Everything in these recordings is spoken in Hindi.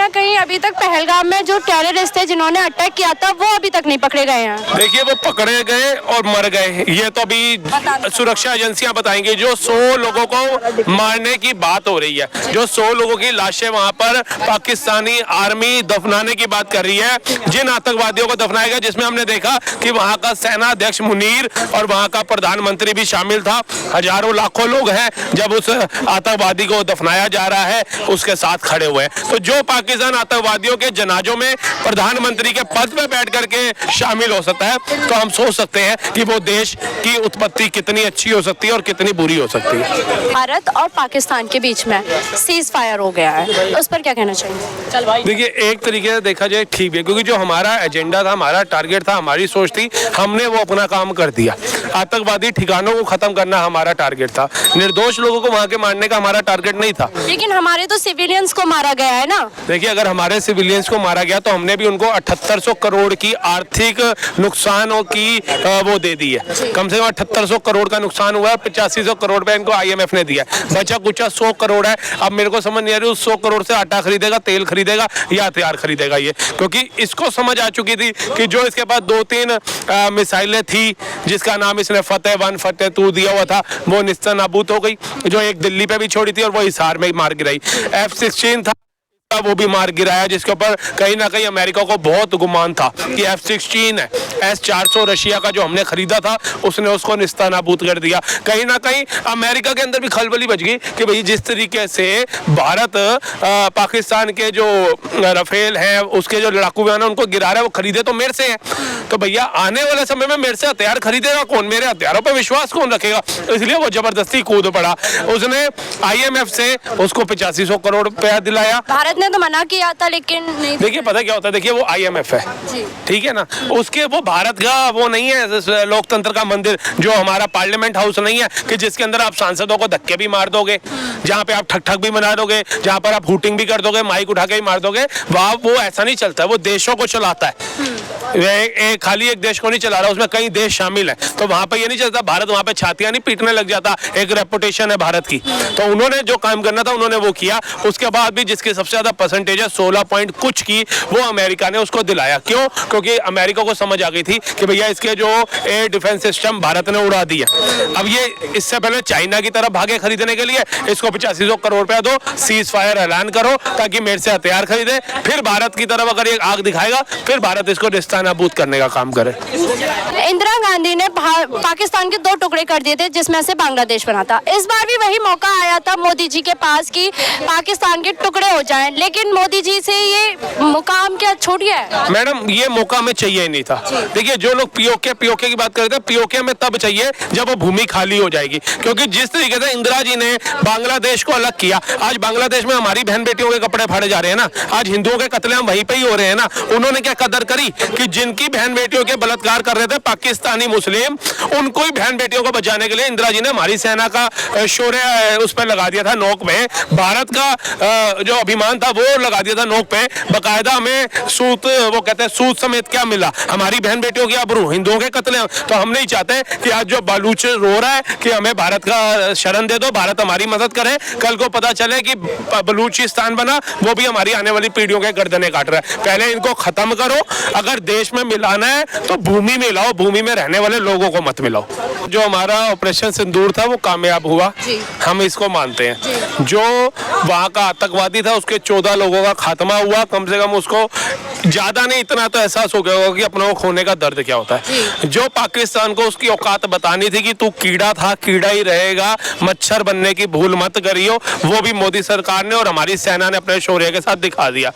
ना कहीं अभी तक पहलगाम में जो टेररिस्ट थे जिन्होंने अटैक किया था वो अभी तक नहीं पकड़े गए हैं। देखिए वो पकड़े गए और मर गए, ये तो अभी सुरक्षा एजेंसियां बताएंगी। जो 100 लोगों को मारने की बात हो रही है, जो 100 लोगों की लाशें वहां पर पाकिस्तानी आर्मी दफनाने की बात कर रही है, जिन आतंकवादियों को दफनाया गया, जिसमें हमने देखा कि वहां का सेना अध्यक्ष मुनीर और वहां का प्रधानमंत्री भी शामिल था। हजारों लाखों लोग हैं जब उस आतंकवादी को दफनाया जा रहा है उसके साथ खड़े हुए हैं। तो जो पाकिस्तान आतंकवादियों के जनाजों में प्रधानमंत्री के पद पे बैठ करके शामिल हो सकता है, तो हम सोच सकते हैं कि वो देश की उत्पत्ति कितनी अच्छी हो सकती है और कितनी बुरी हो सकती है। भारत और पाकिस्तान के बीच में सीज फायर हो गया है, उस पर क्या कहना चाहिए? चल भाई, देखिए एक तरीके से देखा जाए ठीक है, क्योंकि जो हमारा एजेंडा था, हमारा टारगेट था, हमारी सोच थी, हमने वो अपना काम कर दिया। आतंकवादी ठिकानों को खत्म करना हमारा टारगेट था, निर्दोष लोगों को वहां के मारने का हमारा टारगेट नहीं था। लेकिन हमारे तो सिविलियंस को मारा गया है ना। देखिए अगर हमारे सिविलियंस को मारा गया तो हमने भी उनको 7800 करोड़ की आर्थिक नुकसानों की वो दे दी है। कम से कम 7800 करोड़ का नुकसान हुआ है, 8500 करोड़ पे इनको IMF ने दिया। बचा कुचा 100 करोड़ है। अब मेरे को समझ नहीं आ रही उस 100 करोड़ से आटा खरीदेगा, तेल खरीदेगा या हथियार खरीदेगा ये, क्योंकि इसको समझ आ चुकी थी कि जो इसके पास 2-3 मिसाइलें थी जिसका नाम इसने फतेह 1 फतेह 2 दिया हुआ था, वो निस्तानाबूद हो गई। जो एक दिल्ली पे भी छोड़ी थी और वो हिसार में मार गिराई। F-16 था वो भी मार गिराया, जिसके ऊपर कहीं ना कहीं अमेरिका को बहुत गुमान था कि F-16 है। S-400 रशिया का जो हमने खरीदा था उसने उसको निस्तानाबूद कर दिया। कहीं ना कहीं अमेरिका के अंदर भी खलबली बच गई कि भाई जिस तरीके से भारत पाकिस्तान के जो राफेल हैं उसके जो लड़ाकू विमान उनको गिरा रहा है, वो खरीदे तो मेरे से है। तो भैया आने वाले समय में मेरे से हथियार खरीदेगा कौन? मेरे हथियारों पर विश्वास कौन रखेगा? इसलिए वो जबरदस्ती कूद पड़ा। उसने IMF से उसको 8500 करोड़ रुपया दिलाया। भारत ने तो मना किया था लेकिन नहीं। देखिए पता क्या होता है, देखिए वो IMF है, ठीक है ना, उसके वो भारत का वो नहीं है लोकतंत्र का मंदिर, जो हमारा पार्लियामेंट हाउस नहीं है कि जिसके अंदर आप सांसदों को धक्के भी मार दोगे, जहाँ पे आप ठक ठक भी बना दोगे, जहाँ पर आप हूटिंग भी कर दोगे, माइक उठा के भी मार दोगे। वहाँ वो ऐसा नहीं चलता है, वो देशों को चलाता है। खाली एक देश को नहीं चला रहा, उसमें कई देश शामिल है। तो वहां पे ये नहीं चलता, भारत वहां पे छातियां नहीं पीटने लग जाता। एक रेपुटेशन है भारत की, तो उन्होंने जो काम करना था उन्होंने वो किया। उसके बाद भी जिसकी सबसे ज्यादा परसेंटेज है 16 पॉइंट कुछ की, वो अमेरिका ने उसको दिलाया। क्यों? क्योंकि अमेरिका को समझ आ गई थी कि भैया इसके जो एयर डिफेंस सिस्टम भारत ने उड़ा दिया। अब ये इससे पहले चाइना की तरफ भागे खरीदने के लिए, इसको 8500 करोड़ रुपया दो, सीज फायर ऐलान करो ताकि मेरे से हथियार खरीदे। फिर भारत की तरफ अगर ये आग दिखाएगा फिर भारत इसको निस्तानाबूद करने का काम करे। इंदिरा गांधी ने पाकिस्तान के 2 टुकड़े कर दिए थे जिसमें से बांग्लादेश बना था। इस बार भी वही मौका आया था मोदी जी के पास कि पाकिस्तान के टुकड़े हो जाएं, लेकिन मोदी जी से ये मुकाम क्या छूट गया है? मैडम ये मौका हमें चाहिए ही नहीं था। देखिए जो लोग पीओके की बात कर रहे थे, पीओके में तब चाहिए जब वो भूमि खाली हो जाएगी, क्योंकि जिस तरीके से इंदिरा जी ने बांग्लादेश को अलग किया, आज बांग्लादेश में हमारी बहन बेटियों के कपड़े फाड़े जा रहे हैं ना, आज हिंदुओं के कत्लेआम वहीं पे ही हो रहे हैं ना। उन्होंने क्या कदर करी कि जिनकी बहन बेटियों के बलात्कार कर रहे थे पाकिस्तानी मुस्लिम, उनको ही बहन बेटियों को बचाने के लिए इंदिरा जी ने हमारी सेना का शौर्य उस पर लगा दिया था नोक पे। भारत का जो अभिमान था वो लगा दिया था नोक पे। बकायदा हमें सूत, वो कहते हैं सूत समेत क्या मिला, हमारी बहन बेटियों की आबरू, हिंदुओं के कत्ले। तो हम नहीं चाहते कि आज जो बलूच रो रहा है कि हमें भारत का शरण दे दो, भारत हमारी मदद करे, कल को पता चले कि बलूचिस्तान बना वो भी हमारी आने वाली पीढ़ियों के गर्दनें काट रहा है। पहले इनको खत्म करो। अगर देश में मिलाना है तो भूमि में मिलाओ, भूमि में रहने वाले लोगों को मत मिलाओ। जो हमारा ऑपरेशन सिंदूर था वो कामयाब हुआ, हम इसको मानते हैं। जो वहाँ का आतंकवादी था उसके 14 लोगों का खात्मा हुआ। कम से कम उसको ज्यादा नहीं इतना तो एहसास हो गया होगा कि अपनों को खोने का दर्द क्या होता है। जो पाकिस्तान को उसकी औकात बतानी थी कि तू कीड़ा था, कीड़ा ही रहेगा, मच्छर बनने की भूल मत करियो, वो भी मोदी सरकार ने और हमारी सेना ने अपने शौर्य के साथ दिखा दिया।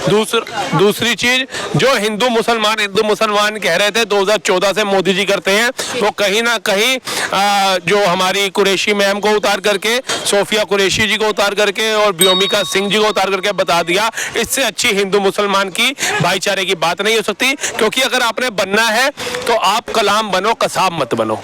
दूसरी चीज, जो हिंदू मुसलमान कह रहे थे 2014 से मोदी जी करते हैं, वो कहीं ना कहीं जो हमारी कुरैशी मैम को उतार करके, सोफिया कुरैशी जी को उतार करके और व्योमिका सिंह जी को उतार करके बता दिया, इससे अच्छी हिंदू मुसलमान की भाईचारे की बात नहीं हो सकती। क्योंकि अगर आपने बनना है तो आप कलाम बनो, कसाब मत बनो।